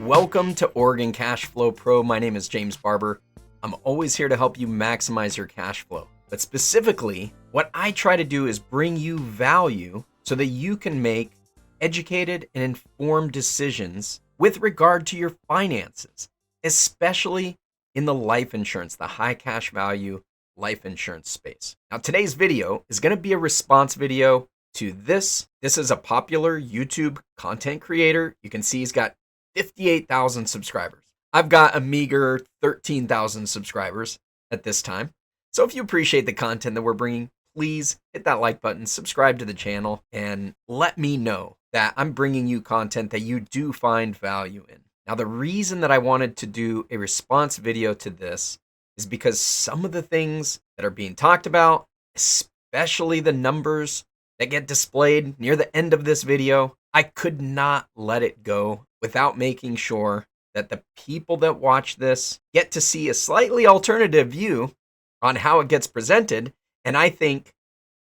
Welcome to Oregon Cash Flow Pro. My name is James Barber. I'm always here to help you maximize your cash flow. But specifically, what I try to do is bring you value so that you can make educated and informed decisions with regard to your finances, especially in the life insurance, the high cash value life insurance space. Now, today's video is going to be a response video to this. This is a popular YouTube content creator. You can see he's got 58,000 subscribers. I've got a meager 13,000 subscribers at this time. So if you appreciate the content that we're bringing, please hit that like button, subscribe to the channel, and let me know that I'm bringing you content that you do find value in. Now, the reason that I wanted to do a response video to this is because some of the things that are being talked about, especially the numbers that get displayed near the end of this video, I could not let it go without making sure that the people that watch this get to see a slightly alternative view on how it gets presented, and I think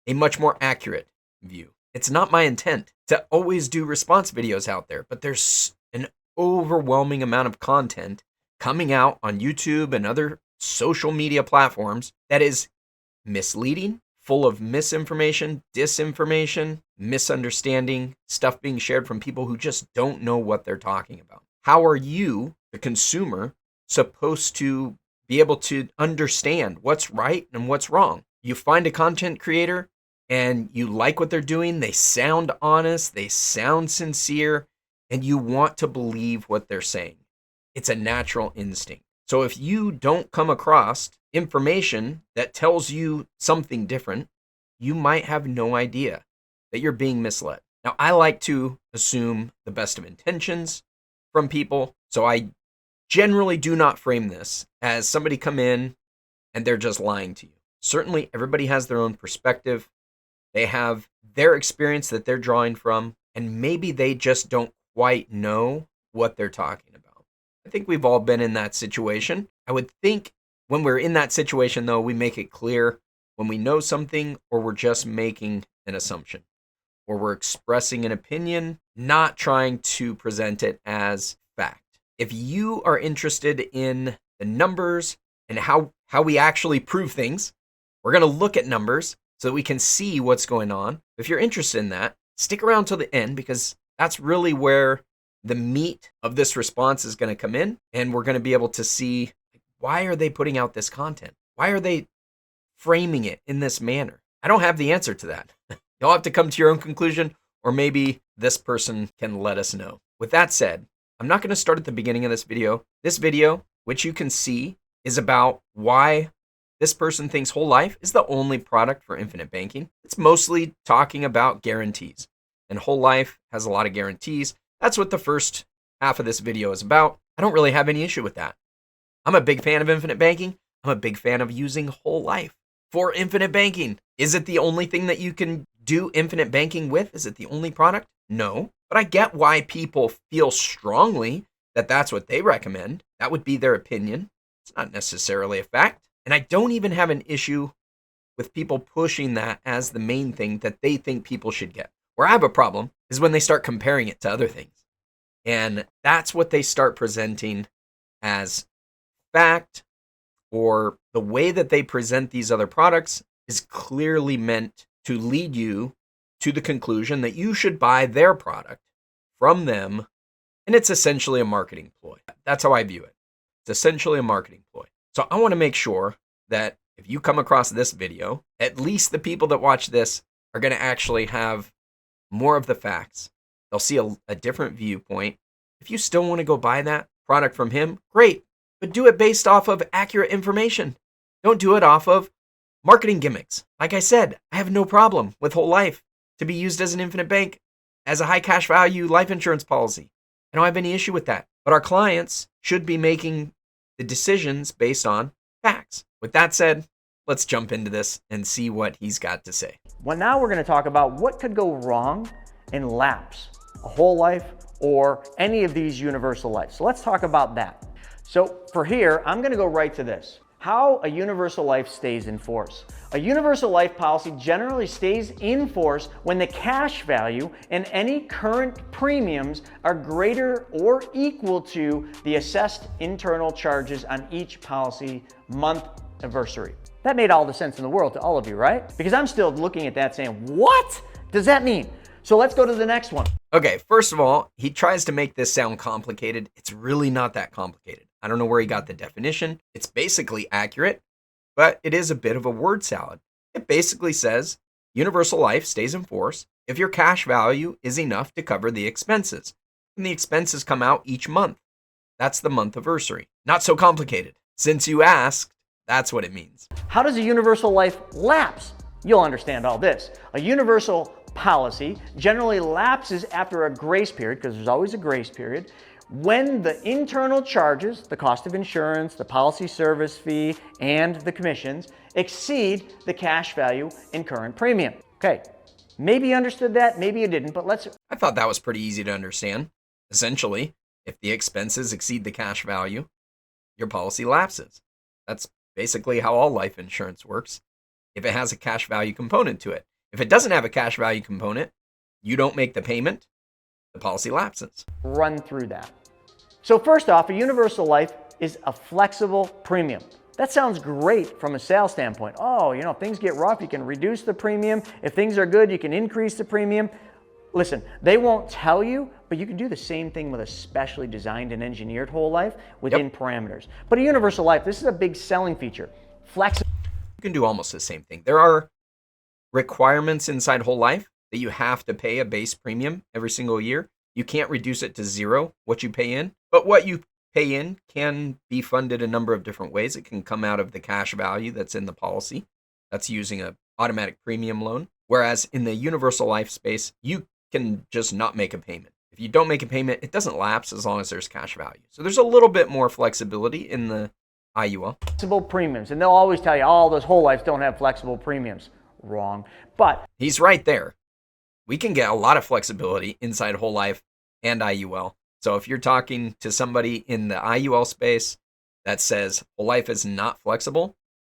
a much more accurate view. It's not my intent to always do response videos out there, but there's an overwhelming amount of content coming out on YouTube and other social media platforms that is misleading, full of misinformation, disinformation, misunderstanding, stuff being shared from people who just don't know what they're talking about. How are you, the consumer, supposed to be able to understand what's right and what's wrong? You find a content creator and you like what they're doing, they sound honest, they sound sincere, and you want to believe what they're saying. It's a natural instinct. So if you don't come across information that tells you something different, you might have no idea that you're being misled. Now, I like to assume the best of intentions from people, so I generally do not frame this as somebody come in and they're just lying to you. Certainly, everybody has their own perspective. They have their experience that they're drawing from, and maybe they just don't quite know what they're talking about. I think we've all been in that situation. I would think when we're in that situation, though, we make it clear when we know something or we're just making an assumption or we're expressing an opinion, not trying to present it as fact. If you are interested in the numbers and how we actually prove things, we're going to look at numbers so that we can see what's going on. If you're interested in that, stick around till the end because that's really where the meat of this response is going to come in, and we're going to be able to see why are they putting out this content? Why are they framing it in this manner? I don't have the answer to that. You'll have to come to your own conclusion, or maybe this person can let us know. With that said, I'm not going to start at the beginning of this video. This video, which you can see, is about why this person thinks whole life is the only product for infinite banking. It's mostly talking about guarantees, and whole life has a lot of guarantees. That's what the first half of this video is about. I don't really have any issue with that. I'm a big fan of infinite banking. I'm a big fan of using whole life for infinite banking. Is it the only thing that you can do infinite banking with? Is it the only product? No, but I get why people feel strongly that that's what they recommend. That would be their opinion. It's not necessarily a fact. And I don't even have an issue with people pushing that as the main thing that they think people should get. Where I have a problem is when they start comparing it to other things. And that's what they start presenting as fact, or the way that they present these other products is clearly meant to lead you to the conclusion that you should buy their product from them. And it's essentially a marketing ploy. That's how I view it. It's essentially a marketing ploy. So I want to make sure that if you come across this video, at least the people that watch this are going to actually have more of the facts. They'll see a different viewpoint. If you still want to go buy that product from him, great. But do it based off of accurate information. Don't do it off of marketing gimmicks. Like I said, I have no problem with whole life to be used as an infinite bank, as a high cash value life insurance policy. I don't have any issue with that. But our clients should be making the decisions based on facts. With that said, let's jump into this and see what he's got to say. Well, now we're going to talk about what could go wrong in lapse, a whole life, or any of these universal lives. So let's talk about that. So for here, I'm going to go right to this. How a universal life stays in force. A universal life policy generally stays in force when the cash value and any current premiums are greater or equal to the assessed internal charges on each policy month anniversary. That made all the sense in the world to all of you, right? Because I'm still looking at that saying, what does that mean? So let's go to the next one. Okay, first of all, he tries to make this sound complicated. It's really not that complicated. I don't know where he got the definition. It's basically accurate, but it is a bit of a word salad. It basically says universal life stays in force if your cash value is enough to cover the expenses. And the expenses come out each month. That's the month anniversary. Not so complicated. Since you asked, that's what it means. How does a universal life lapse? You'll understand all this. A universal policy generally lapses after a grace period, because there's always a grace period, when the internal charges, the cost of insurance, the policy service fee, and the commissions exceed the cash value and current premium. Okay, maybe you understood that, maybe you didn't, but I thought that was pretty easy to understand. Essentially, if the expenses exceed the cash value, your policy lapses. That's basically how all life insurance works. If it has a cash value component to it. If it doesn't have a cash value component, you don't make the payment, the policy lapses. Run through that. So first off, a universal life is a flexible premium. That sounds great from a sales standpoint. Oh, if things get rough, you can reduce the premium. If things are good, you can increase the premium. Listen, they won't tell you, but you can do the same thing with a specially designed and engineered whole life within parameters. But a universal life, this is a big selling feature. Flexible. You can do almost the same thing. There are requirements inside whole life that you have to pay a base premium every single year. You can't reduce it to zero, what you pay in, but what you pay in can be funded a number of different ways. It can come out of the cash value that's in the policy. That's using an automatic premium loan. Whereas in the universal life space, you can just not make a payment. If you don't make a payment, it doesn't lapse as long as there's cash value. So there's a little bit more flexibility in the IUL. Flexible premiums, and they'll always tell you, oh, those whole lives don't have flexible premiums. Wrong. But he's right there. We can get a lot of flexibility inside whole life and IUL. So if you're talking to somebody in the IUL space that says whole life is not flexible,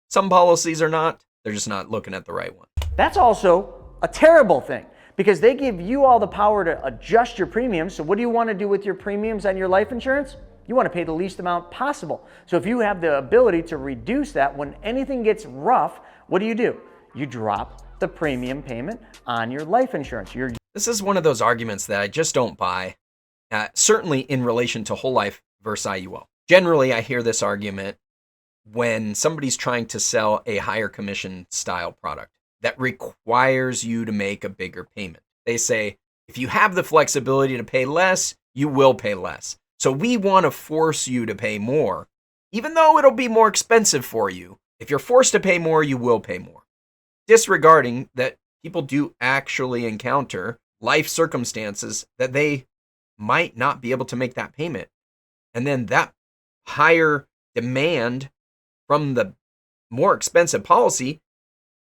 some policies are not. They're just not looking at the right one. That's also a terrible thing because they give you all the power to adjust your premiums. So what do you want to do with your premiums on your life insurance? You want to pay the least amount possible. So if you have the ability to reduce that when anything gets rough, what do? You drop the premium payment on your life insurance. This is one of those arguments that I just don't buy, certainly in relation to whole life versus IUL. Generally, I hear this argument when somebody's trying to sell a higher commission style product that requires you to make a bigger payment. They say, if you have the flexibility to pay less, you will pay less. So we want to force you to pay more, even though it'll be more expensive for you. If you're forced to pay more, you will pay more. Disregarding that people do actually encounter life circumstances that they might not be able to make that payment. And then that higher demand from the more expensive policy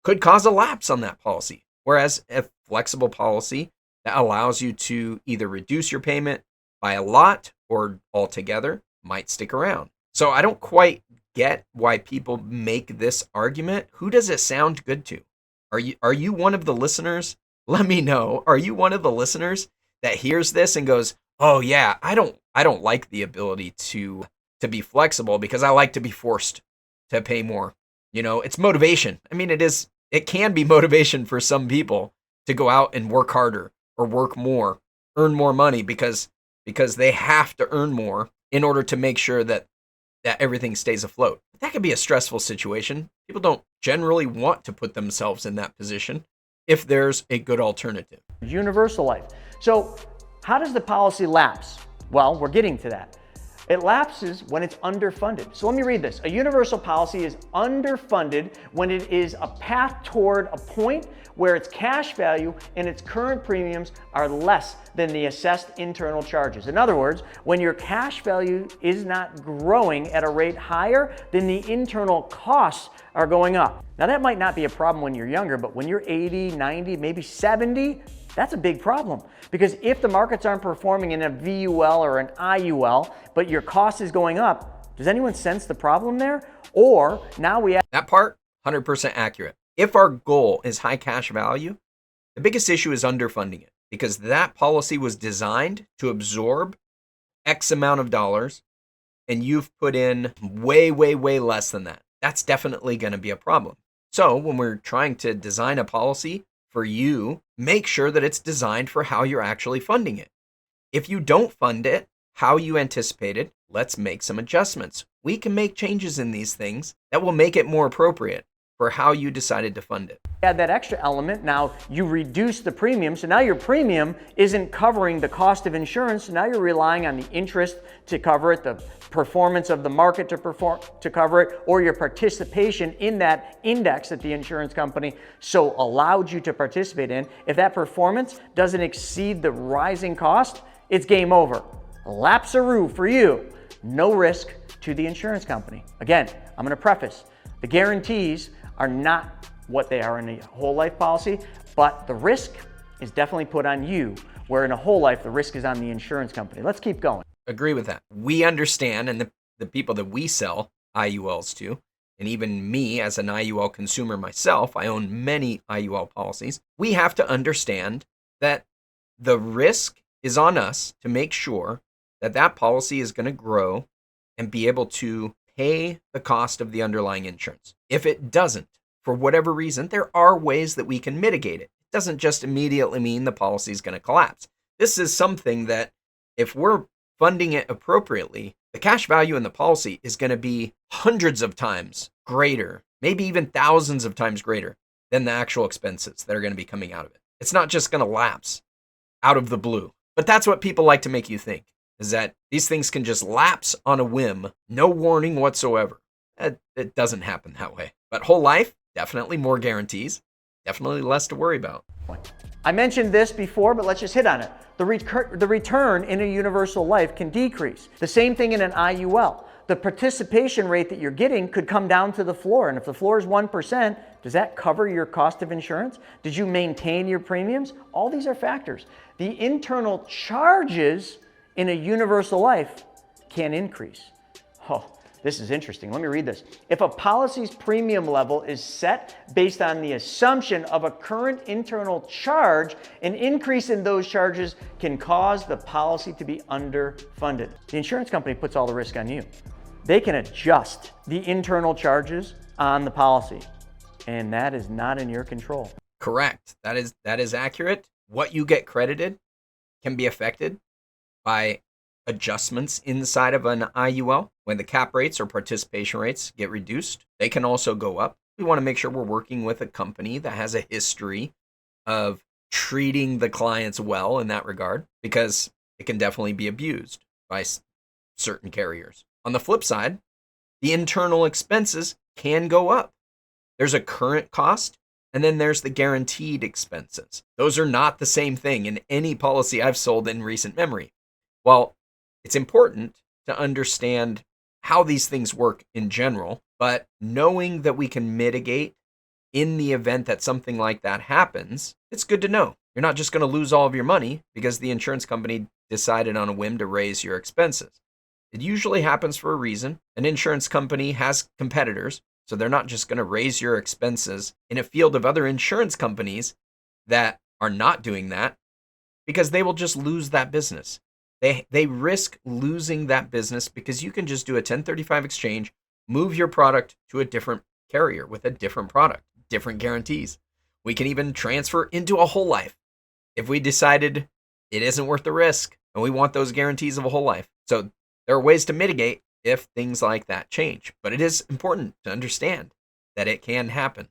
could cause a lapse on that policy. Whereas a flexible policy that allows you to either reduce your payment by a lot or altogether might stick around. So I don't quite get why people make this argument. Who does it sound good to? Are you one of the listeners? Let me know. Are you one of the listeners that hears this and goes, "Oh yeah, I don't like the ability to be flexible because I like to be forced to pay more." It's motivation. I mean, it can be motivation for some people to go out and work harder or work more, earn more money because they have to earn more in order to make sure that everything stays afloat. That could be a stressful situation. People don't generally want to put themselves in that position if there's a good alternative. Universal life. So how does the policy lapse? Well, we're getting to that. It lapses when it's underfunded. So let me read this. A universal policy is underfunded when it is a path toward a point where its cash value and its current premiums are less than the assessed internal charges. In other words, when your cash value is not growing at a rate higher than the internal costs are going up. Now that might not be a problem when you're younger, but when you're 80, 90, maybe 70, that's a big problem. Because if the markets aren't performing in a VUL or an IUL, but your cost is going up, Does anyone sense the problem there? Or now we have That part, 100% accurate. If our goal is high cash value, the biggest issue is underfunding it, because that policy was designed to absorb X amount of dollars, and you've put in way, way, way less than that. That's definitely going to be a problem. So when we're trying to design a policy for you, make sure that it's designed for how you're actually funding it. If you don't fund it how you anticipated, let's make some adjustments. We can make changes in these things that will make it more appropriate for how you decided to fund it. add that extra element. Now you reduce the premium. So now your premium isn't covering the cost of insurance. So now you're relying on the interest to cover it, the performance of the market to cover it, or your participation in that index that the insurance company so allowed you to participate in. If that performance doesn't exceed the rising cost, it's game over. Lapse-a-roo for you. No risk to the insurance company. Again, I'm going to preface, the guarantees are not what they are in a whole life policy, but the risk is definitely put on you, where in a whole life, the risk is on the insurance company. Let's keep going. Agree with that. We understand, and the people that we sell IULs to, and even me as an IUL consumer myself, I own many IUL policies. We have to understand that the risk is on us to make sure that that policy is going to grow and be able to pay the cost of the underlying insurance. If it doesn't, for whatever reason, there are ways that we can mitigate it. It doesn't just immediately mean the policy is going to collapse. This is something that if we're funding it appropriately, the cash value in the policy is going to be hundreds of times greater, maybe even thousands of times greater than the actual expenses that are going to be coming out of it. It's not just going to lapse out of the blue. But that's what people like to make you think, is that these things can just lapse on a whim, no warning whatsoever. It doesn't happen that way. But whole life, definitely more guarantees, definitely less to worry about. I mentioned this before, but let's just hit on it. The return in a universal life can decrease. The same thing in an IUL. The participation rate that you're getting could come down to the floor. And if the floor is 1%, does that cover your cost of insurance? Did you maintain your premiums? All these are factors. The internal charges in a universal life can increase. Oh, this is interesting. Let me read this. If a policy's premium level is set based on the assumption of a current internal charge, an increase in those charges can cause the policy to be underfunded. The insurance company puts all the risk on you. They can adjust the internal charges on the policy, and that is not in your control. Correct. That is accurate. What you get credited can be affected by adjustments inside of an IUL. When the cap rates or participation rates get reduced, they can also go up. We want to make sure we're working with a company that has a history of treating the clients well in that regard, because it can definitely be abused by certain carriers. On the flip side, the internal expenses can go up. There's a current cost, and then there's the guaranteed expenses. Those are not the same thing in any policy I've sold in recent memory. While it's important to understand how these things work in general, but knowing that we can mitigate in the event that something like that happens, it's good to know. You're not just going to lose all of your money because the insurance company decided on a whim to raise your expenses. It usually happens for a reason. An insurance company has competitors, so they're not just going to raise your expenses in a field of other insurance companies that are not doing that, because they will just lose that business. They risk losing that business because you can just do a 1035 exchange, move your product to a different carrier with a different product, different guarantees. We can even transfer into a whole life if we decided it isn't worth the risk and we want those guarantees of a whole life. So there are ways to mitigate if things like that change, but it is important to understand that it can happen.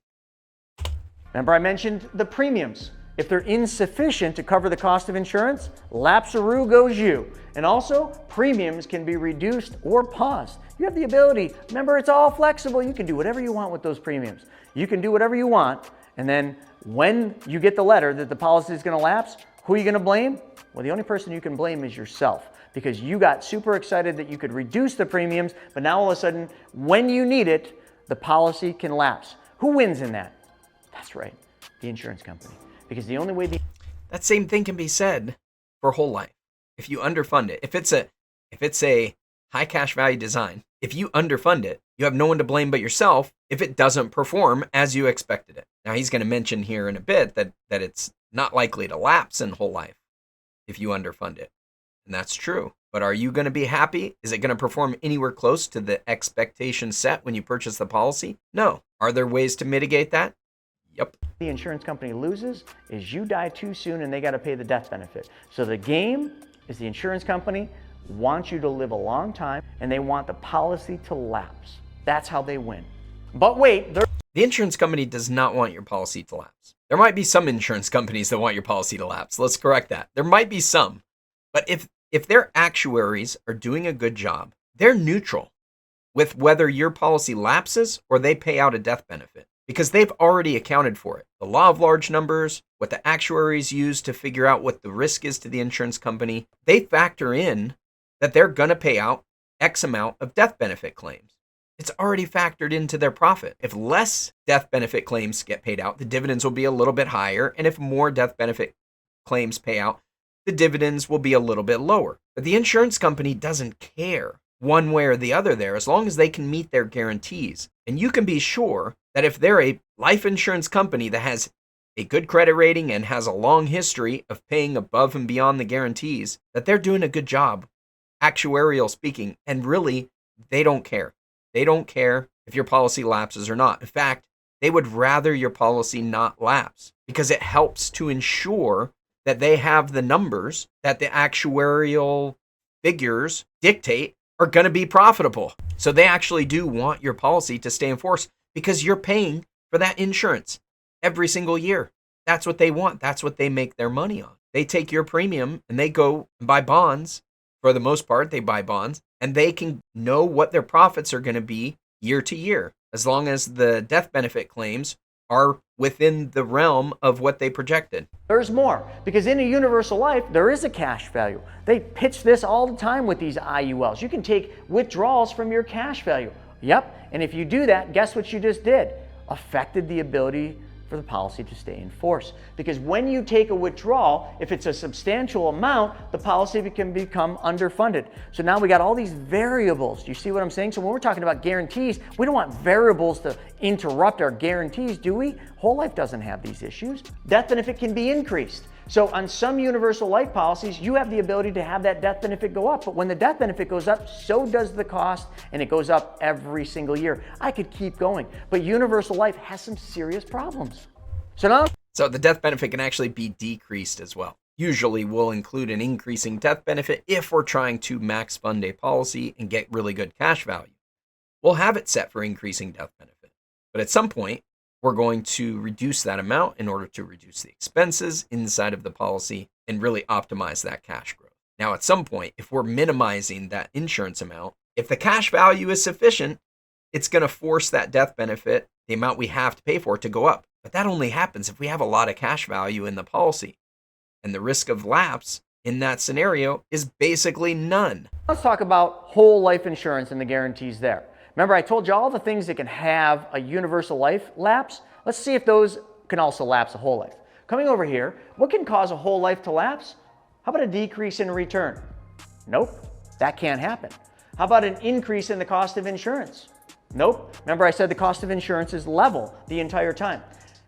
Remember I mentioned the premiums. If they're insufficient to cover the cost of insurance, lapse-a-roo goes you. And also, premiums can be reduced or paused. You have the ability, remember it's all flexible, you can do whatever you want with those premiums. You can do whatever you want, and then when you get the letter that the policy is going to lapse, who are you going to blame? Well, the only person you can blame is yourself, because you got super excited that you could reduce the premiums, but now all of a sudden, when you need it, the policy can lapse. Who wins in that? That's right, the insurance company. Because the only way that same thing can be said for whole life. If you underfund it, if it's a high cash value design, If you underfund it, you have no one to blame but yourself if it doesn't perform as you expected it. Now, he's going to mention here in a bit that it's not likely to lapse in whole life if you underfund it. And that's true. But are you going to be happy? Is it going to perform anywhere close to the expectation set when you purchase the policy? No. Are there ways to mitigate that? Yep. The insurance company loses is you die too soon and they got to pay the death benefit. So the game is the insurance company wants you to live a long time and they want the policy to lapse. That's how they win. But wait, the insurance company does not want your policy to lapse. There might be some insurance companies that want your policy to lapse. Let's correct that. There might be some. But if their actuaries are doing a good job, they're neutral with whether your policy lapses or they pay out a death benefit because they've already accounted for it. The law of large numbers, what the actuaries use to figure out what the risk is to the insurance company, they factor in that they're going to pay out X amount of death benefit claims. It's already factored into their profit. If less death benefit claims get paid out, the dividends will be a little bit higher. And if more death benefit claims pay out, the dividends will be a little bit lower. But the insurance company doesn't care one way or the other there as long as they can meet their guarantees. And you can be sure that if they're a life insurance company that has a good credit rating and has a long history of paying above and beyond the guarantees, that they're doing a good job, actuarial speaking, and really, they don't care. They don't care if your policy lapses or not. In fact, they would rather your policy not lapse because it helps to ensure that they have the numbers that the actuarial figures dictate are going to be profitable. So they actually do want your policy to stay in force because you're paying for that insurance every single year. That's what they want. That's what they make their money on. They take your premium and they go and buy bonds. For the most part, they buy bonds and they can know what their profits are going to be year to year, as long as the death benefit claims are within the realm of what they projected. There's more, because in a universal life, there is a cash value. They pitch this all the time with these IULs. You can take withdrawals from your cash value. Yep, and if you do that, guess what you just did? Affected the ability for the policy to stay in force. Because when you take a withdrawal, if it's a substantial amount, the policy can become underfunded. So now we got all these variables. You see what I'm saying? So when we're talking about guarantees, we don't want variables to interrupt our guarantees, do we? Whole life doesn't have these issues. Death benefit can be increased. So on some universal life policies, you have the ability to have that death benefit go up. But when the death benefit goes up, so does the cost, and it goes up every single year. I could keep going, but universal life has some serious problems. So the death benefit can actually be decreased as well. Usually we'll include an increasing death benefit if we're trying to max fund a policy and get really good cash value. We'll have it set for increasing death benefit. But at some point, we're going to reduce that amount in order to reduce the expenses inside of the policy and really optimize that cash growth. Now, at some point, if we're minimizing that insurance amount, if the cash value is sufficient, it's going to force that death benefit, the amount we have to pay for it, to go up. But that only happens if we have a lot of cash value in the policy. And the risk of lapse in that scenario is basically none. Let's talk about whole life insurance and the guarantees there. Remember, I told you all the things that can have a universal life lapse. Let's see if those can also lapse a whole life. Coming over here, what can cause a whole life to lapse? How about a decrease in return? Nope, that can't happen. How about an increase in the cost of insurance? Nope. Remember I said the cost of insurance is level the entire time.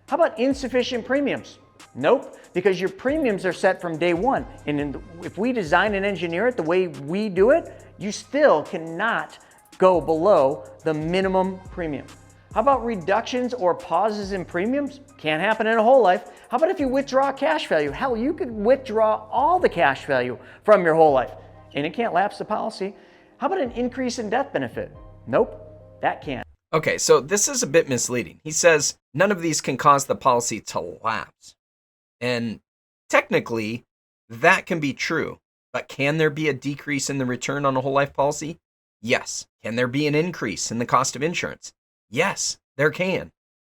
How about insufficient premiums? Nope, because your premiums are set from day one. And if we design and engineer it the way we do it, you still cannot go below the minimum premium. How about reductions or pauses in premiums? Can't happen in a whole life. How about if you withdraw cash value? Hell, you could withdraw all the cash value from your whole life and it can't lapse the policy. How about an increase in death benefit? Nope, that can't. Okay, so this is a bit misleading. He says none of these can cause the policy to lapse. And technically, that can be true. But can there be a decrease in the return on a whole life policy? Yes. Can there be an increase in the cost of insurance? Yes, there can.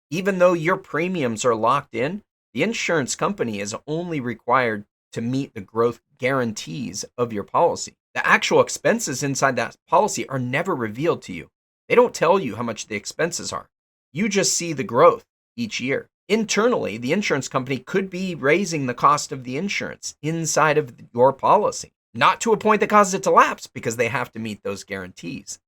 Even though your premiums are locked in, the insurance company is only required to meet the growth guarantees of your policy. The actual expenses inside that policy are never revealed to you. They don't tell you how much the expenses are. You just see the growth each year. Internally, the insurance company could be raising the cost of the insurance inside of your policy. Not to a point that causes it to lapse because they have to meet those guarantees.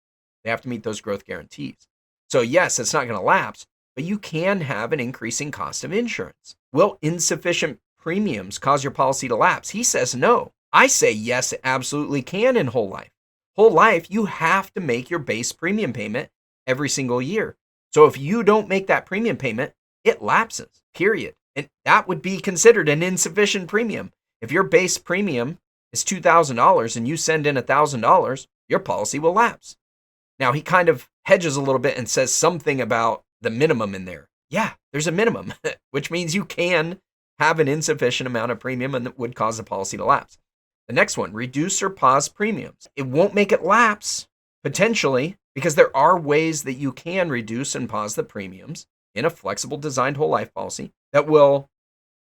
They have to meet those growth guarantees. So yes, it's not going to lapse, but you can have an increasing cost of insurance. Will insufficient premiums cause your policy to lapse? He says no. I say yes, it absolutely can in whole life. Whole life, you have to make your base premium payment every single year. So if you don't make that premium payment, it lapses, period. And that would be considered an insufficient premium. If your base premium is $2,000 and you send in $1,000, your policy will lapse. Now, he kind of hedges a little bit and says something about the minimum in there. Yeah, there's a minimum, which means you can have an insufficient amount of premium and that would cause the policy to lapse. The next one, reduce or pause premiums. It won't make it lapse, potentially, because there are ways that you can reduce and pause the premiums in a flexible designed whole life policy that will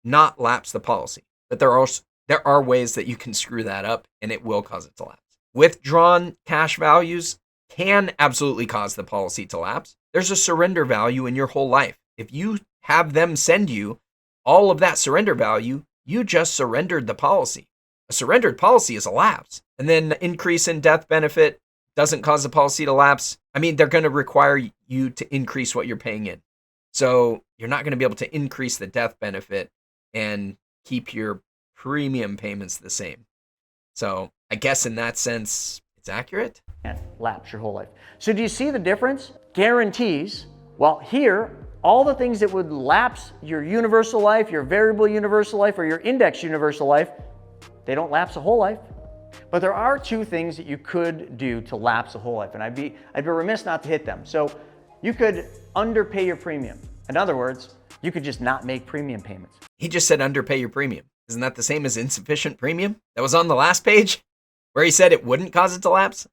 not lapse the policy. But there are ways that you can screw that up and it will cause it to lapse. Withdrawn cash values can absolutely cause the policy to lapse. There's a surrender value in your whole life. If you have them send you all of that surrender value, you just surrendered the policy. A surrendered policy is a lapse. And then increase in death benefit doesn't cause the policy to lapse. I mean, they're going to require you to increase what you're paying in. So you're not going to be able to increase the death benefit and keep your premium payments the same. So I guess in that sense, it's accurate. And lapse your whole life. So do you see the difference? Guarantees. Well, here, all the things that would lapse your universal life, your variable universal life, or your index universal life, they don't lapse a whole life. But there are two things that you could do to lapse a whole life, and I'd be remiss not to hit them. So you could underpay your premium. In other words, you could just not make premium payments. He just said underpay your premium. Isn't that the same as insufficient premium? That was on the last page where he said it wouldn't cause it to lapse?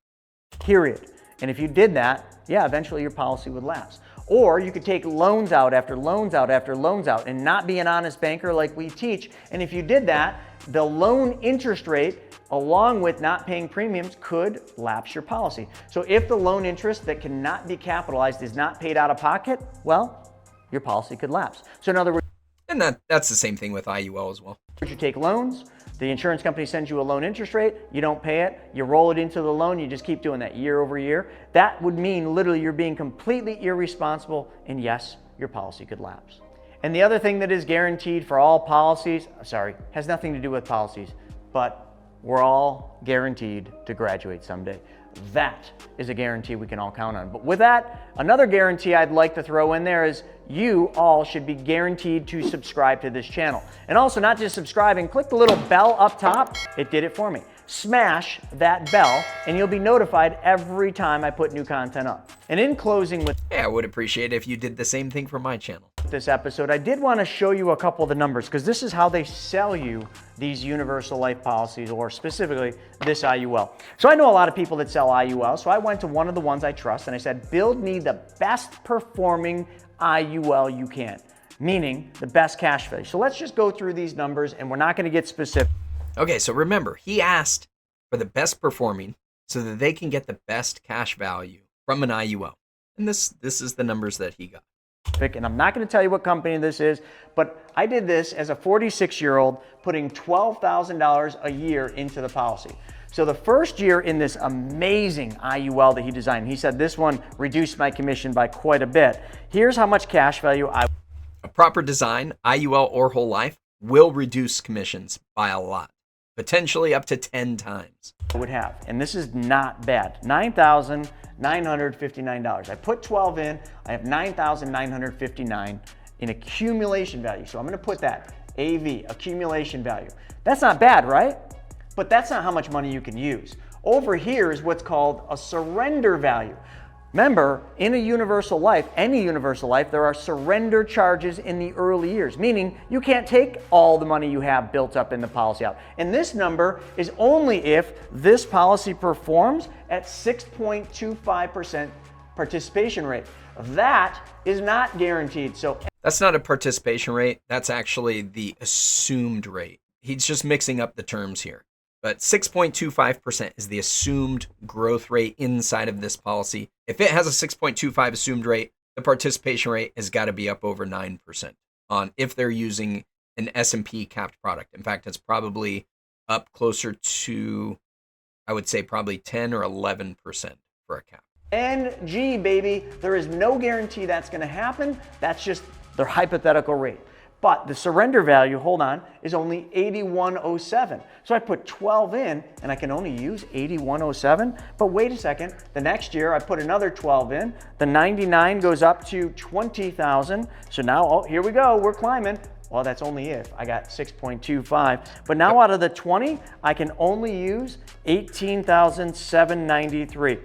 Period. And if you did that, yeah, eventually your policy would lapse. Or you could take loans out after loans out after loans out and not be an honest banker like we teach. And if you did that, the loan interest rate, along with not paying premiums, could lapse your policy. So if the loan interest that cannot be capitalized is not paid out of pocket, well, your policy could lapse. So in other words, and that's the same thing with IUL as well. you take loans, the insurance company sends you a loan interest rate, you don't pay it, you roll it into the loan, you just keep doing that year over year. That would mean literally you're being completely irresponsible, and yes, your policy could lapse. And the other thing that is guaranteed for all policies, has nothing to do with policies, but we're all guaranteed to graduate someday. That is a guarantee we can all count on. But with that, another guarantee I'd like to throw in there is you all should be guaranteed to subscribe to this channel. And also not just subscribing, click the little bell up top. It did it for me. Smash that bell and you'll be notified every time I put new content up. And in closing with I would appreciate it if you did the same thing for my channel. this episode, I did want to show you a couple of the numbers because this is how they sell you these universal life policies, or specifically this IUL. So I know a lot of people that sell IUL, so I went to one of the ones I trust and I said, build me the best performing IUL you can, meaning the best cash value. So let's just go through these numbers and we're not going to get specific. Okay, so remember, he asked for the best performing so that they can get the best cash value from an IUL. And this is the numbers that he got. And I'm not going to tell you what company this is, but I did this as a 46-year-old, putting $12,000 a year into the policy. So the first year in this amazing IUL that he designed, he said this one reduced my commission by quite a bit. Here's how much cash value A proper design, IUL or whole life, will reduce commissions by a lot, potentially up to 10 times. would have. And this is not bad. $9,959. I put 12 in, I have $9,959 in accumulation value. So I'm going to put that AV, accumulation value. That's not bad, right? But that's not how much money you can use. Over here is what's called a surrender value. Remember, in a universal life, any universal life, there are surrender charges in the early years, meaning you can't take all the money you have built up in the policy out. And this number is only if this policy performs at 6.25% participation rate. That is not guaranteed. So that's not a participation rate. That's actually the assumed rate. He's just mixing up the terms here. But 6.25% is the assumed growth rate inside of this policy. If it has a 6.25 assumed rate, the participation rate has got to be up over 9% on if they're using an S&P capped product. In fact, it's probably up closer to, I would say probably 10 or 11% for a cap. NG, baby. There is no guarantee that's going to happen. That's just their hypothetical rate. But the surrender value, hold on, is only 8107. So I put 12 in and I can only use 8107. But wait a second, the next year I put another 12 in. The 99 goes up to 20,000. So now, oh, here we go, we're climbing. Well, that's only if I got 6.25. But now out of the 20, I can only use 18,793.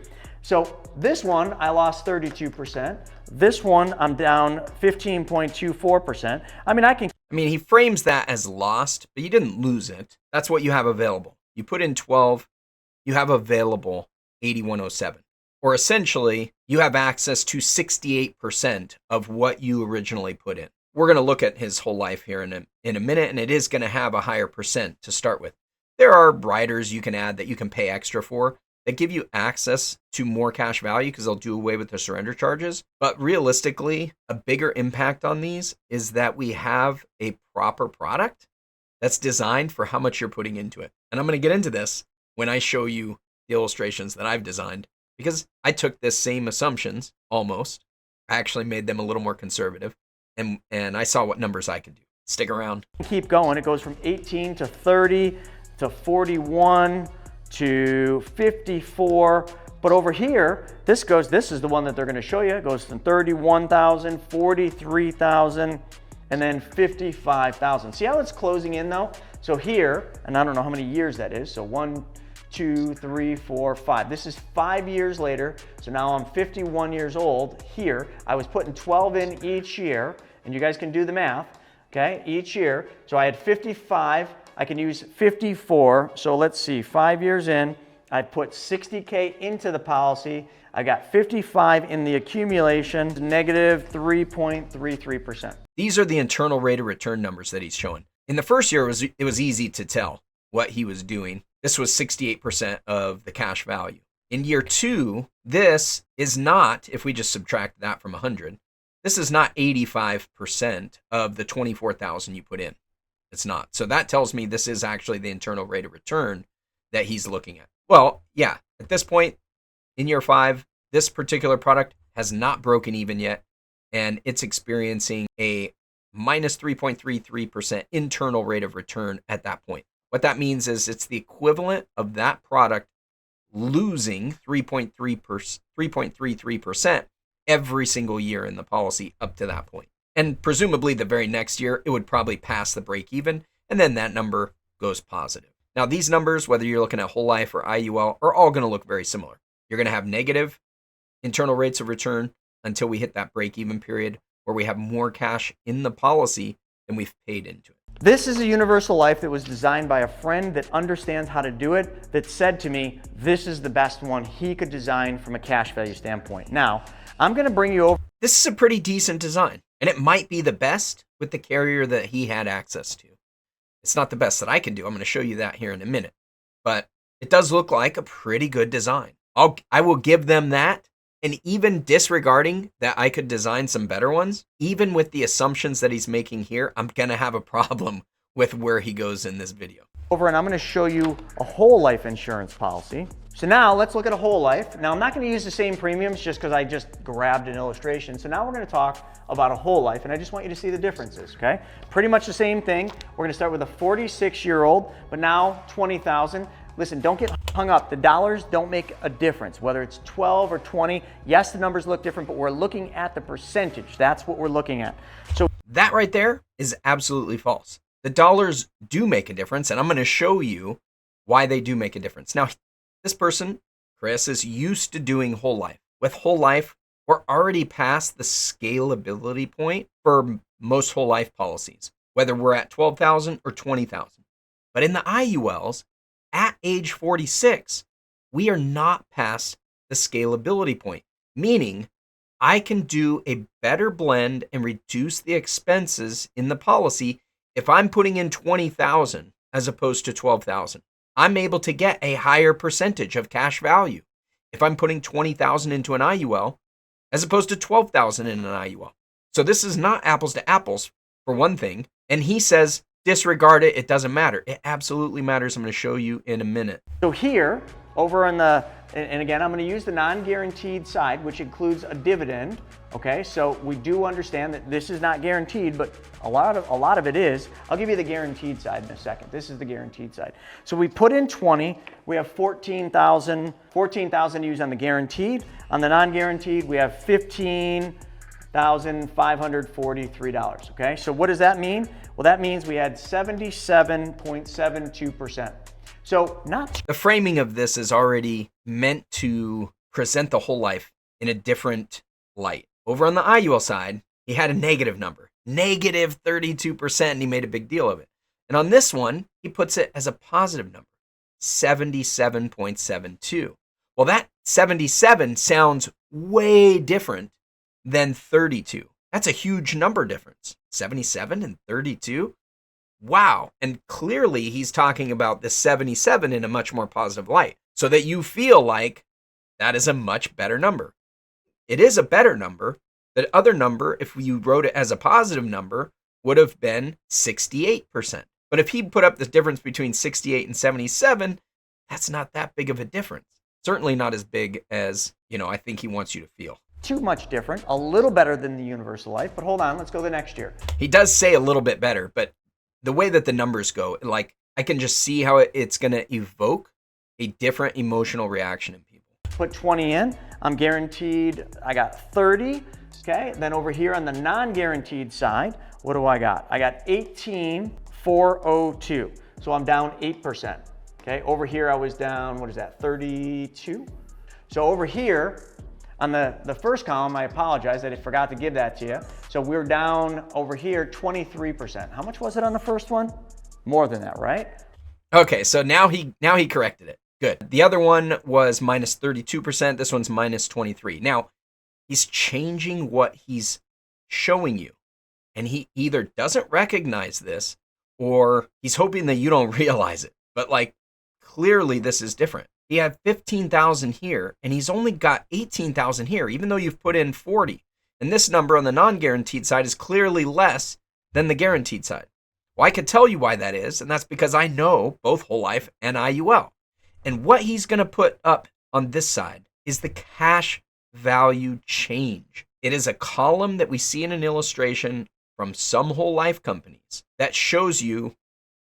So this one, I lost 32%. This one, I'm down 15.24%. I mean, he frames that as lost, but you didn't lose it. That's what you have available. You put in 12, you have available 8107. Or essentially, you have access to 68% of what you originally put in. We're going to look at his whole life here in a minute, and it is going to have a higher percent to start with. There are riders you can add that you can pay extra for that give you access to more cash value because they'll do away with the surrender charges. But realistically, a bigger impact on these is that we have a proper product that's designed for how much you're putting into it. And I'm going to get into this when I show you the illustrations that I've designed, because I took this same assumptions almost. I actually made them a little more conservative, and I saw what numbers I could do. Stick around. Keep going. It goes from 18 to 30 to 41 to 54. But over here, this is the one that they're going to show you. It goes from 31,000, 43,000, and then 55,000. See how it's closing in though? So here, and I don't know how many years that is. So 1, 2, 3, 4, 5. This is 5 years later. So now I'm 51 years old here. I was putting 12 in each year, and you guys can do the math, okay, each year. So I had 55. I can use 54. So let's see, 5 years in, I put 60K into the policy. I got 55 in the accumulation, negative 3.33%. These are the internal rate of return numbers that he's showing. In the first year, it was easy to tell what he was doing. This was 68% of the cash value. In year 2, this is not, if we just subtract that from 100, this is not 85% of the 24,000 you put in. It's not. So that tells me this is actually the internal rate of return that he's looking at. Well, yeah, at this point in year 5, this particular product has not broken even yet, and it's experiencing a minus 3.33% internal rate of return at that point. What that means is it's the equivalent of that product losing 3.33% every single year in the policy up to that point. And presumably the very next year, it would probably pass the break even, and then that number goes positive. Now, these numbers, whether you're looking at whole life or IUL, are all going to look very similar. You're going to have negative internal rates of return until we hit that break even period where we have more cash in the policy than we've paid into it. This is a universal life that was designed by a friend that understands how to do it, that said to me, this is the best one he could design from a cash value standpoint. Now, I'm going to bring you over. This is a pretty decent design, and it might be the best with the carrier that he had access to. It's not the best that I can do. I'm going to show you that here in a minute, but it does look like a pretty good design. I will give them that. And even disregarding that I could design some better ones, even with the assumptions that he's making here, I'm going to have a problem with where he goes in this video. Over, and I'm going to show you a whole life insurance policy. So now let's look at a whole life. Now I'm not going to use the same premiums just because I just grabbed an illustration. So now we're going to talk about a whole life, and I just want you to see the differences, okay? Pretty much the same thing. We're going to start with a 46-year-old, but now 20,000. Listen, don't get hung up. The dollars don't make a difference, whether it's 12 or 20. Yes, the numbers look different, but we're looking at the percentage. That's what we're looking at. So that right there is absolutely false. The dollars do make a difference, and I'm going to show you why they do make a difference. Now, this person, Chris, is used to doing whole life. With whole life, we're already past the scalability point for most whole life policies, whether we're at 12,000 or 20,000. But in the IULs, at age 46, we are not past the scalability point, meaning I can do a better blend and reduce the expenses in the policy if I'm putting in 20,000 as opposed to 12,000. I'm able to get a higher percentage of cash value if I'm putting 20,000 into an IUL as opposed to 12,000 in an IUL. So this is not apples to apples, for one thing. And he says, disregard it, it doesn't matter. It absolutely matters. I'm going to show you in a minute. So here, over on the And again, I'm going to use the non-guaranteed side, which includes a dividend. Okay, so we do understand that this is not guaranteed, but a lot of it is. I'll give you the guaranteed side in a second. This is the guaranteed side. So we put in 20. We have 14,000 used on the guaranteed. On the non-guaranteed, we have $15,543. Okay, so what does that mean? Well, that means we had 77.72%. So not the framing of this is already meant to present the whole life in a different light. Over on the IUL side, he had a negative number, negative 32%, and he made a big deal of it. And on this one, he puts it as a positive number, 77.72. Well, that 77 sounds way different than 32. That's a huge number difference, 77 and 32. Wow. And clearly he's talking about the 77 in a much more positive light, so that you feel like that is a much better number. It is a better number. The other number, if you wrote it as a positive number, would have been 68%. But if he put up the difference between 68 and 77, that's not that big of a difference. Certainly not as big as, I think he wants you to feel. Too much different, a little better than the universal life, but hold on, let's go to the next year. He does say a little bit better, but the way that the numbers go, like I can just see how it's going to evoke a different emotional reaction in people. Put 20 in, I'm guaranteed, I got 30, okay? Then over here on the non-guaranteed side, what do I got? I got 18,402, so I'm down 8%, okay? Over here I was down, 32? So over here, on the first column, I apologize, I forgot to give that to you. So we're down over here 23%. How much was it on the first one? More than that, right? Okay, so now he corrected it. Good. The other one was minus 32%. This one's minus 23. Now, he's changing what he's showing you. And he either doesn't recognize this or he's hoping that you don't realize it. But clearly this is different. He had 15,000 here, and he's only got 18,000 here, even though you've put in 40. And this number on the non-guaranteed side is clearly less than the guaranteed side. Well, I could tell you why that is, and that's because I know both whole life and IUL. And what he's going to put up on this side is the cash value change. It is a column that we see in an illustration from some whole life companies that shows you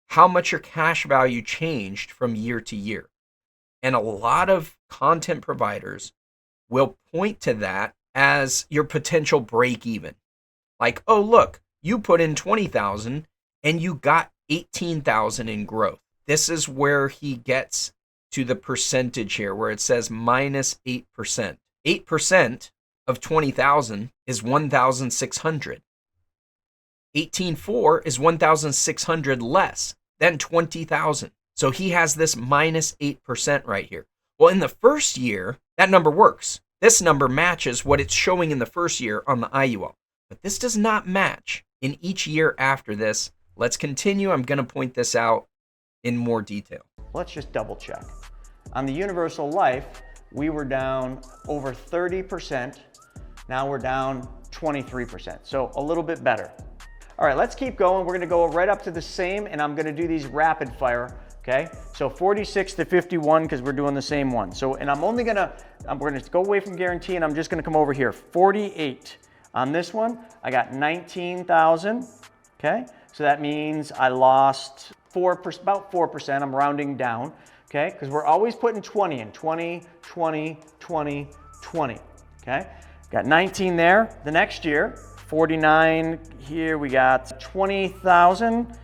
how much your cash value changed from year to year. And a lot of content providers will point to that as your potential break even. Like, oh, look, you put in 20,000 and you got 18,000 in growth. This is where he gets to the percentage here, where it says minus 8%. 8% of 20,000 is 1,600. 18.4 is 1,600 less than 20,000. So he has this minus 8% right here. Well, in the first year, that number works. This number matches what it's showing in the first year on the IUL. But this does not match in each year after this. Let's continue. I'm going to point this out in more detail. Let's just double check. On the universal life, we were down over 30%. Now we're down 23%. So a little bit better. All right, let's keep going. We're going to go right up to the same, and I'm going to do these rapid fire. Okay, so 46 to 51 because we're doing the same one. So, and we're going to go away from guarantee, and I'm just going to come over here. 48 on this one. I got 19,000. Okay, so that means I lost about 4%. I'm rounding down. Okay, because we're always putting 20 in. 20, 20, 20, 20. Okay, got 19 there. The next year, 49 here. We got 20,000.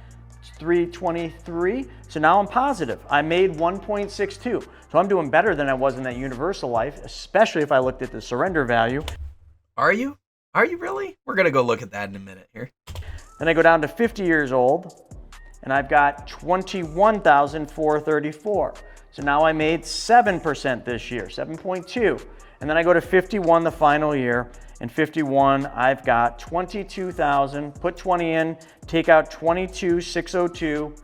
323. So now I'm positive. I made 1.62. So I'm doing better than I was in that universal life, especially if I looked at the surrender value. Are you? Are you really? We're going to go look at that in a minute here. Then I go down to 50 years old, and I've got 21,434. So now I made 7% this year, 7.2. And then I go to 51 the final year. And 51, I've got 22,000, put 20 in, take out 22,602.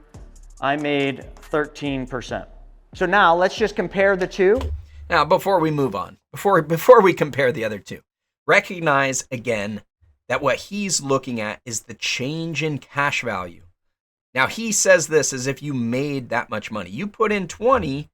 I made 13%. So now let's just compare the two. Now, before we move on, before we compare the other two, recognize again that what he's looking at is the change in cash value. Now, he says this as if you made that much money. You put in 20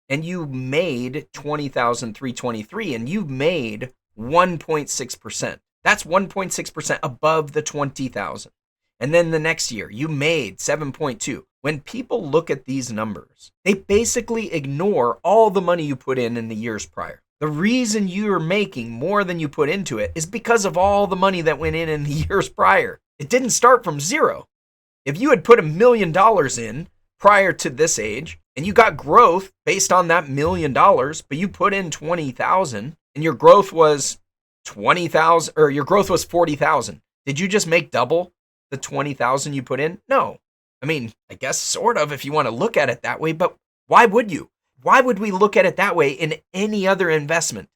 and you made 20,323 and you made 1.6%. That's 1.6% above the 20,000. And then the next year you made 7.2. When people look at these numbers, they basically ignore all the money you put in the years prior. The reason you're making more than you put into it is because of all the money that went in the years prior. It didn't start from zero. If you had put $1 million in prior to this age and you got growth based on that $1 million, but you put in 20,000 and your growth was 20,000 or your growth was 40,000, did you just make double the 20,000 you put in? No. I mean, I guess sort of if you want to look at it that way, but why would you? Why would we look at it that way in any other investment?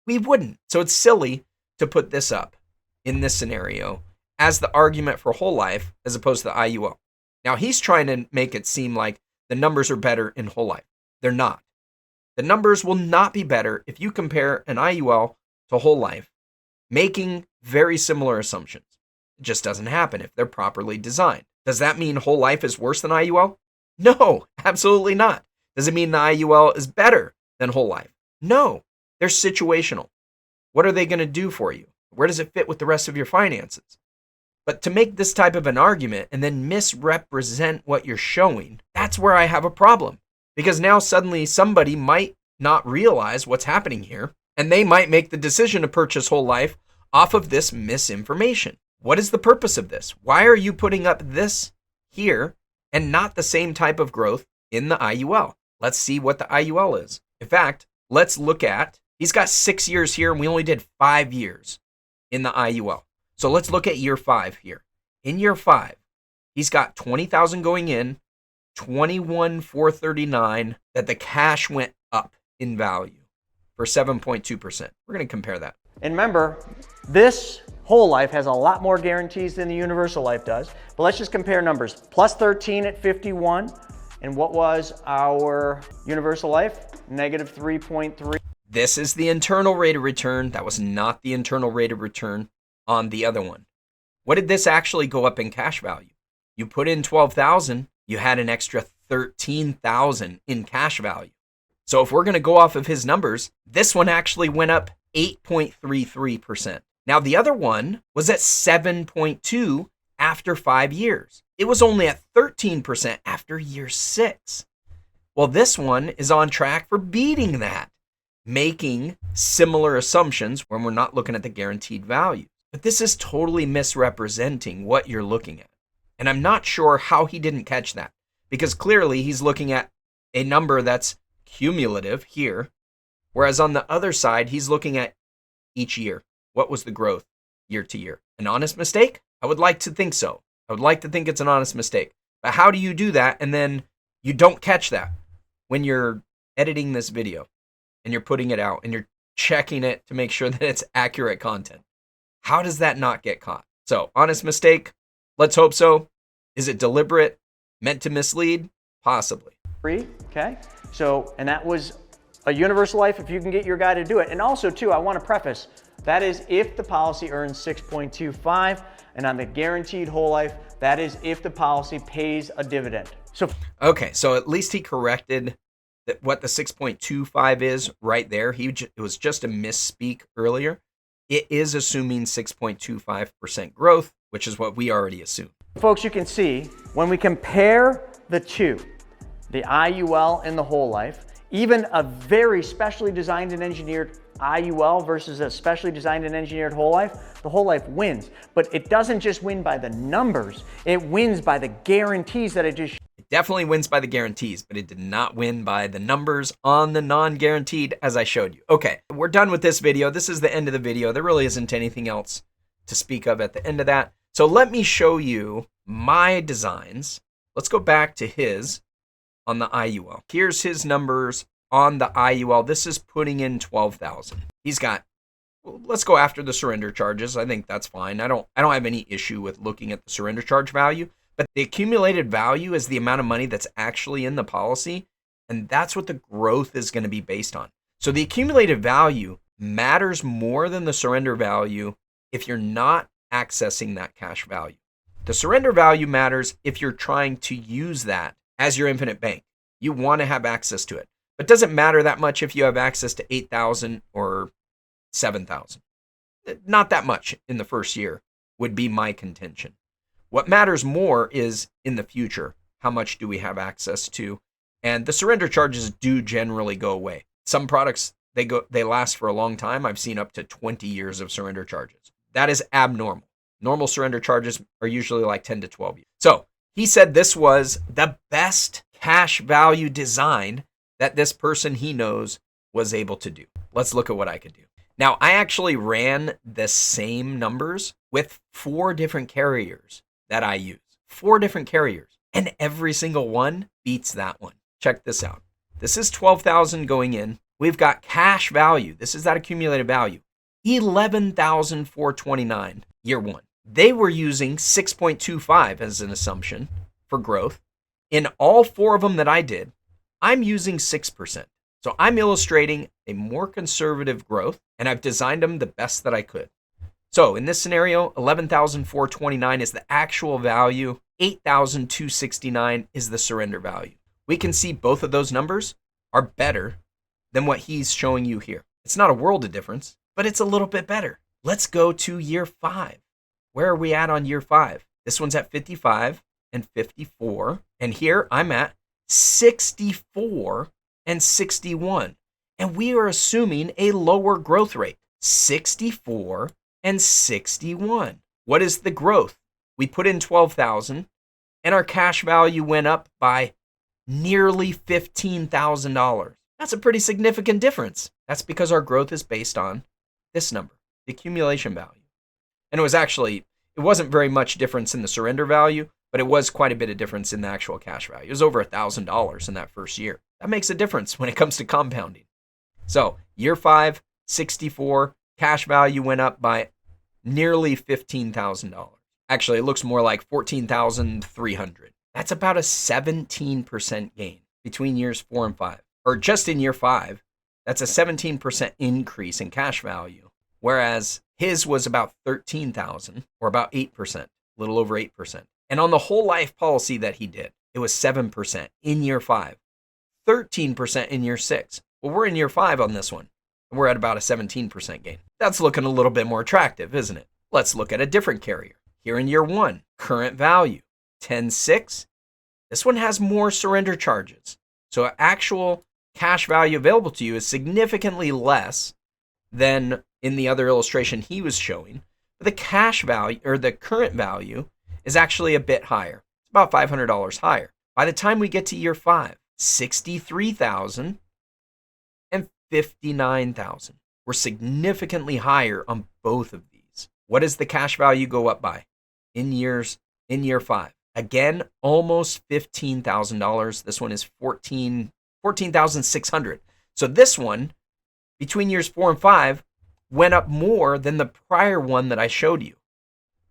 We wouldn't. So it's silly to put this up in this scenario as the argument for whole life as opposed to the IUL. Now he's trying to make it seem like the numbers are better in whole life. They're not. The numbers will not be better if you compare an IUL to whole life, making very similar assumptions. It just doesn't happen if they're properly designed. Does that mean whole life is worse than IUL? No, absolutely not. Does it mean the IUL is better than whole life? No, they're situational. What are they going to do for you? Where does it fit with the rest of your finances? But to make this type of an argument and then misrepresent what you're showing, that's where I have a problem. Because now suddenly somebody might not realize what's happening here, and they might make the decision to purchase whole life off of this misinformation. What is the purpose of this? Why are you putting up this here and not the same type of growth in the IUL? Let's see what the IUL is. In fact, let's look at, he's got 6 years here and we only did 5 years in the IUL. So let's look at year 5 here. In year 5, he's got 20,000 going in, 21,439 that the cash went up in value for 7.2%. We're going to compare that. And remember, this whole life has a lot more guarantees than the universal life does. But let's just compare numbers. Plus 13 at 51. And what was our universal life? Negative 3.3. This is the internal rate of return. That was not the internal rate of return on the other one. What did this actually go up in cash value? You put in 12,000, you had an extra 13,000 in cash value. So if we're going to go off of his numbers, this one actually went up 8.33%. Now the other one was at 7.2 after 5 years. It was only at 13% after year 6. Well, this one is on track for beating that, making similar assumptions when we're not looking at the guaranteed value. But this is totally misrepresenting what you're looking at. And I'm not sure how he didn't catch that, because clearly he's looking at a number that's cumulative here, whereas on the other side, he's looking at each year. What was the growth year to year? An honest mistake? I would like to think so. I would like to think it's an honest mistake. But how do you do that and then you don't catch that when you're editing this video and you're putting it out and you're checking it to make sure that it's accurate content? How does that not get caught? So, honest mistake? Let's hope so. Is it deliberate? Meant to mislead? Possibly. Okay. So, and that was a universal life if you can get your guy to do it. And also, too, I want to preface, that is if the policy earns 6.25, and on the guaranteed whole life, that is if the policy pays a dividend. So, okay, so at least he corrected that what the 6.25 is right there. It was just a misspeak earlier. It is assuming 6.25% growth, which is what we already assumed. Folks, you can see when we compare the two, the IUL and the whole life, even a very specially designed and engineered IUL versus a specially designed and engineered whole life, the whole life wins. But it doesn't just win by the numbers, it wins by the guarantees that I just showed. It definitely wins by the guarantees, but it did not win by the numbers on the non-guaranteed as I showed you. Okay, we're done with this video. This is the end of the video. There really isn't anything else to speak of at the end of that. So let me show you my designs. Let's go back to his on the IUL. Here's his numbers on the IUL. This is putting in 12,000. He's got, well, let's go after the surrender charges. I think that's fine. I don't have any issue with looking at the surrender charge value, but the accumulated value is the amount of money that's actually in the policy, and that's what the growth is going to be based on. So the accumulated value matters more than the surrender value if you're not accessing that cash value. The surrender value matters if you're trying to use that as your infinite bank. You want to have access to it. But doesn't matter that much if you have access to 8,000 or 7,000. Not that much in the first year would be my contention. What matters more is in the future, how much do we have access to? And the surrender charges do generally go away. Some products, they last for a long time. I've seen up to 20 years of surrender charges. That is abnormal. Normal surrender charges are usually like 10 to 12 years. So he said this was the best cash value design that this person he knows was able to do. Let's look at what I could do. Now, I actually ran the same numbers with 4 different carriers that I use. 4 different carriers. And every single one beats that one. Check this out. This is 12,000 going in. We've got cash value. This is that accumulated value. 11,429 year 1. They were using 6.25 as an assumption for growth. In all 4 of them that I did, I'm using 6%. So I'm illustrating a more conservative growth, and I've designed them the best that I could. So in this scenario, 11,429 is the actual value. 8,269 is the surrender value. We can see both of those numbers are better than what he's showing you here. It's not a world of difference, but it's a little bit better. Let's go to year 5. Where are we at on year 5? This one's at 55 and 54. And here I'm at 64 and 61. And we are assuming a lower growth rate, 64 and 61. What is the growth? We put in 12,000 and our cash value went up by nearly $15,000. That's a pretty significant difference. That's because our growth is based on this number, the accumulation value. And it wasn't very much difference in the surrender value, but it was quite a bit of difference in the actual cash value. It was over $1,000 in that first year. That makes a difference when it comes to compounding. So year 5, 64, cash value went up by nearly $15,000. Actually, it looks more like 14,300. That's about a 17% gain between years 4 and 5. Or just in year 5, that's a 17% increase in cash value, whereas his was about 13,000 or about 8%, a little over 8%. And on the whole life policy that he did, it was 7% in year 5, 13% in year 6. Well, we're in year 5 on this one, and we're at about a 17% gain. That's looking a little bit more attractive, isn't it? Let's look at a different carrier. Here in year 1, current value, 10.6. This one has more surrender charges. So actual cash value available to you is significantly less than in the other illustration he was showing. But the cash value, or the current value, is actually a bit higher. It's about $500 higher. By the time we get to year 5, 63,000 and 59,000. We're significantly higher on both of these. What does the cash value go up by in year 5? Again, almost $15,000. This one is 14,600. So this one, between years 4 and 5, went up more than the prior one that I showed you.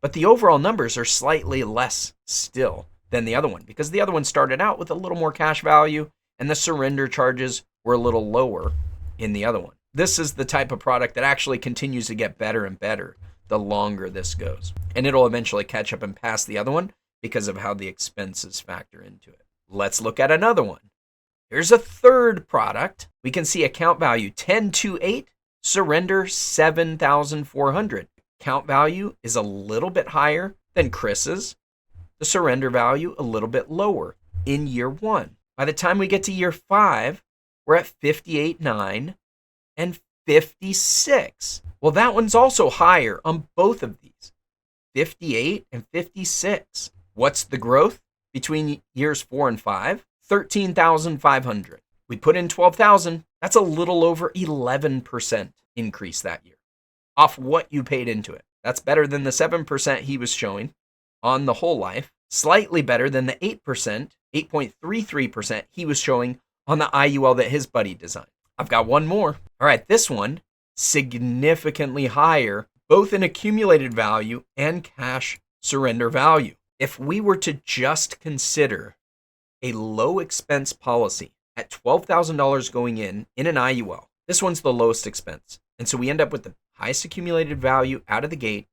But the overall numbers are slightly less still than the other one, because the other one started out with a little more cash value and the surrender charges were a little lower in the other one. This is the type of product that actually continues to get better and better the longer this goes. And it'll eventually catch up and pass the other one because of how the expenses factor into it. Let's look at another one. Here's a third product. We can see account value 1028, surrender 7,400. Account value is a little bit higher than Chris's. The surrender value a little bit lower in year 1. By the time we get to year 5, we're at 58.9 and 56. Well, that one's also higher on both of these, 58 and 56. What's the growth between years 4 and 5? 13,500. We put in 12,000. That's a little over 11% increase that year off what you paid into it. That's better than the 7% he was showing on the whole life. Slightly better than the 8%, 8.33% he was showing on the IUL that his buddy designed. I've got one more. All right, this one, significantly higher, both in accumulated value and cash surrender value. If we were to just consider a low expense policy at $12,000 going in an IUL, this one's the lowest expense. And so we end up with the highest accumulated value out of the gate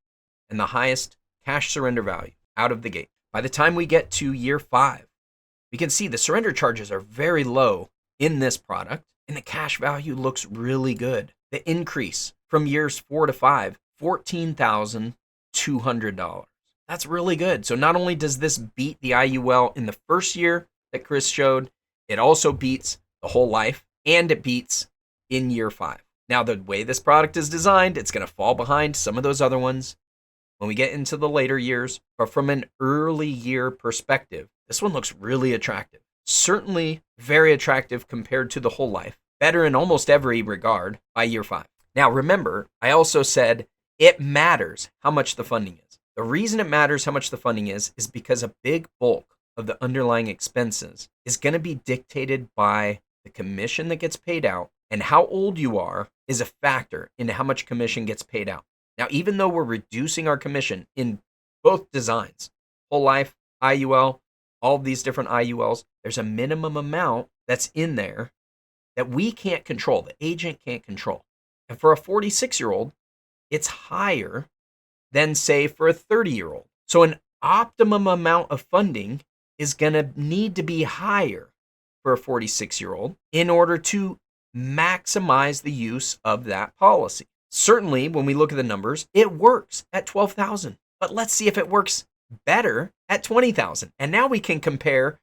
and the highest cash surrender value out of the gate. By the time we get to year 5, we can see the surrender charges are very low in this product, and the cash value looks really good. The increase from years 4 to 5, $14,200. That's really good. So not only does this beat the IUL in the first year that Chris showed, it also beats the whole life, and it beats in year 5. Now, the way this product is designed, it's going to fall behind some of those other ones when we get into the later years. But from an early year perspective, this one looks really attractive. Certainly very attractive compared to the whole life. Better in almost every regard by year 5. Now, remember, I also said it matters how much the funding is. The reason it matters how much the funding is because a big bulk of the underlying expenses is going to be dictated by the commission that gets paid out, and how old you are is a factor into how much commission gets paid out. Now, even though we're reducing our commission in both designs, whole life, IUL, all of these different IULs, there's a minimum amount that's in there that we can't control, the agent can't control. And for a 46-year-old, it's higher than, say, for a 30-year-old. So an optimum amount of funding is going to need to be higher for a 46-year-old in order to maximize the use of that policy. Certainly, when we look at the numbers, it works at $12,000. But let's see if it works better at $20,000. And now we can compare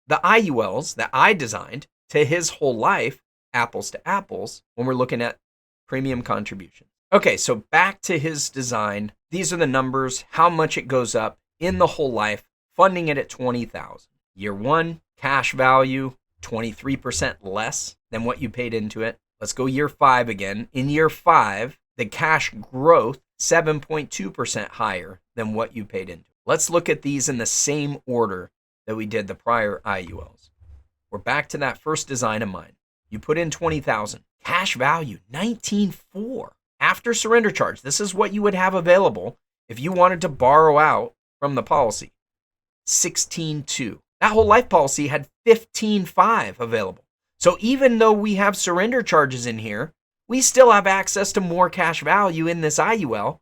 the IULs that I designed to his whole life, apples to apples, when we're looking at premium contribution. Okay, so back to his design. These are the numbers, how much it goes up in the whole life, funding it at $20,000. Year 1, cash value, 23% less than what you paid into it. Let's go year 5 again. In year 5, the cash growth, 7.2% higher than what you paid into. Let's look at these in the same order that we did the prior IULs. We're back to that first design of mine. You put in $20,000. Cash value, $19,400. After surrender charge, this is what you would have available if you wanted to borrow out from the policy. $16,200. That whole life policy had $15,500 available. So even though we have surrender charges in here, we still have access to more cash value in this IUL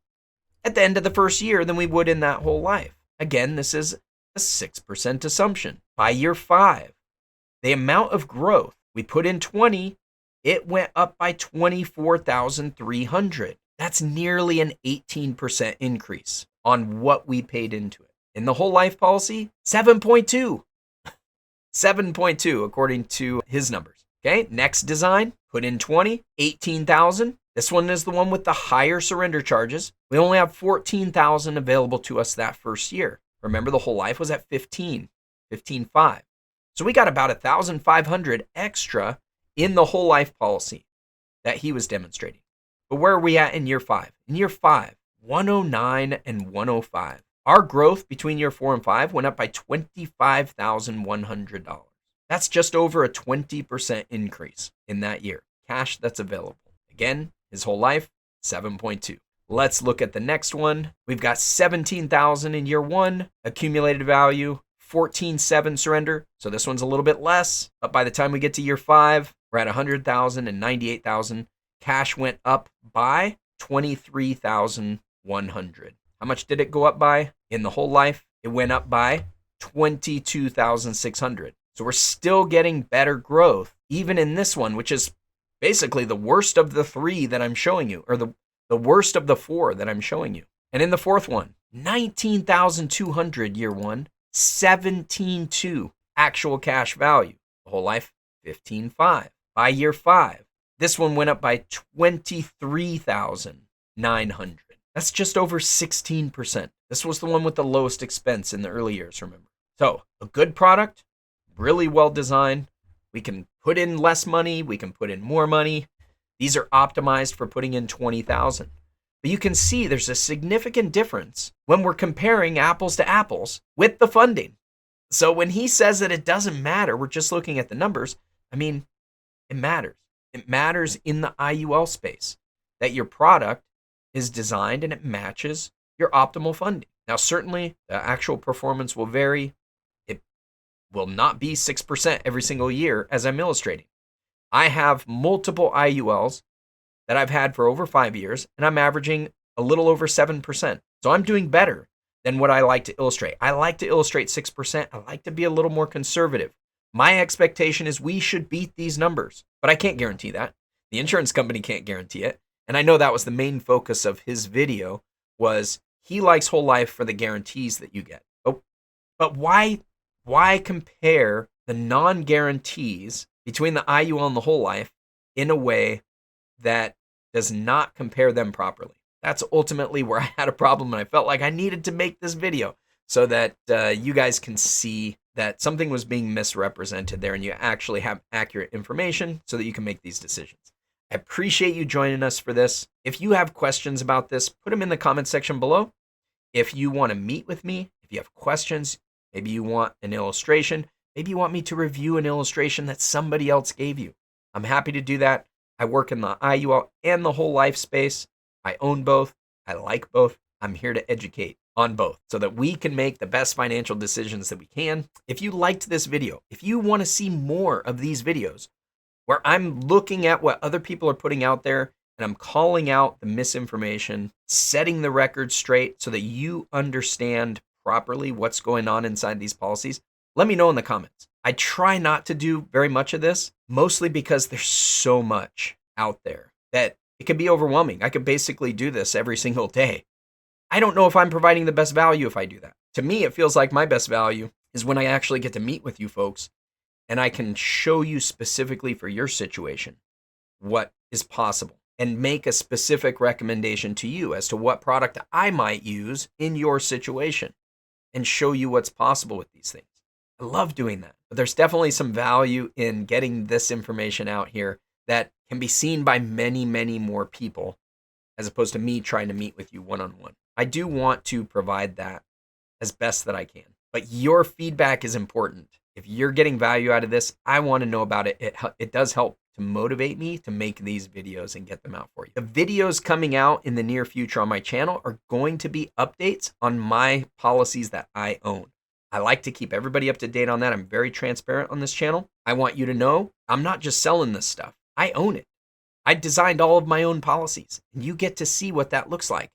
at the end of the first year than we would in that whole life. Again, this is a 6% assumption. By year 5, the amount of growth, we put in 20, it went up by 24,300. That's nearly an 18% increase on what we paid into it. In the whole life policy, 7.2. 7.2 according to his numbers. Okay, next design, put in 20, 18,000. This one is the one with the higher surrender charges. We only have 14,000 available to us that first year. Remember, the whole life was at 15,500. So we got about 1,500 extra in the whole life policy that he was demonstrating. But where are we at in year 5? In year 5, 109 and 105. Our growth between year 4 and 5 went up by $25,100. That's just over a 20% increase in that year. Cash that's available. Again, his whole life, 7.2. Let's look at the next one. We've got 17,000 in year 1, accumulated value, 14,700 surrender. So this one's a little bit less, but by the time we get to year 5, we're at 100,000 and 98,000. Cash went up by 23,100. How much did it go up by? In the whole life, it went up by 22,600. So we're still getting better growth, even in this one, which is basically the worst of the 3 that I'm showing you, or the worst of the 4 that I'm showing you. And in the fourth one, 19,200 year 1, 17,200 actual cash value. The whole life, 15,500. By year 5, this one went up by 23,900. That's just over 16%. This was the one with the lowest expense in the early years, remember. So a good product, really well designed. We can put in less money. We can put in more money. These are optimized for putting in 20,000. But you can see there's a significant difference when we're comparing apples to apples with the funding. So when he says that it doesn't matter, we're just looking at the numbers. I mean, it matters. It matters in the IUL space that your product is designed and it matches your optimal funding. Now, certainly the actual performance will vary. It will not be 6% every single year, as I'm illustrating. I have multiple IULs that I've had for over 5 years, and I'm averaging a little over 7%. So I'm doing better than what I like to illustrate. I like to illustrate 6%. I like to be a little more conservative. My expectation is we should beat these numbers, but I can't guarantee that. The insurance company can't guarantee it. And I know that was the main focus of his video, was he likes whole life for the guarantees that you get. Oh, but why compare the non-guarantees between the IUL and the whole life in a way that does not compare them properly? That's ultimately where I had a problem, and I felt like I needed to make this video so that you guys can see that something was being misrepresented there and you actually have accurate information so that you can make these decisions. I appreciate you joining us for this. If you have questions about this, put them in the comment section below. If you want to meet with me, if you have questions, maybe you want an illustration, maybe you want me to review an illustration that somebody else gave you, I'm happy to do that. I work in the IUL and the whole life space. I own both. I like both. I'm here to educate on both so that we can make the best financial decisions that we can. If you liked this video, if you want to see more of these videos where I'm looking at what other people are putting out there and I'm calling out the misinformation, setting the record straight so that you understand properly what's going on inside these policies, let me know in the comments. I try not to do very much of this, mostly because there's so much out there that it can be overwhelming. I could basically do this every single day. I don't know if I'm providing the best value if I do that. To me, it feels like my best value is when I actually get to meet with you folks and I can show you specifically for your situation what is possible and make a specific recommendation to you as to what product I might use in your situation and show you what's possible with these things. I love doing that, but there's definitely some value in getting this information out here that can be seen by many, many more people as opposed to me trying to meet with you one-on-one. I do want to provide that as best that I can, but your feedback is important. If you're getting value out of this, I want to know about it. It does help to motivate me to make these videos and get them out for you. The videos coming out in the near future on my channel are going to be updates on my policies that I own. I like to keep everybody up to date on that. I'm very transparent on this channel. I want you to know I'm not just selling this stuff. I own it. I designed all of my own policies, and you get to see what that looks like.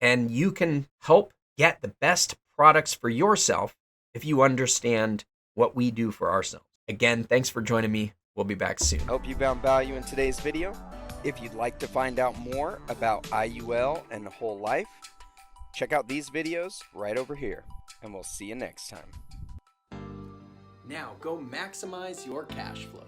And you can help get the best products for yourself if you understand what we do for ourselves. Again, thanks for joining me. We'll be back soon. Hope you found value in today's video. If you'd like to find out more about IUL and the whole life, check out these videos right over here, and we'll see you next time. Now go maximize your cash flow.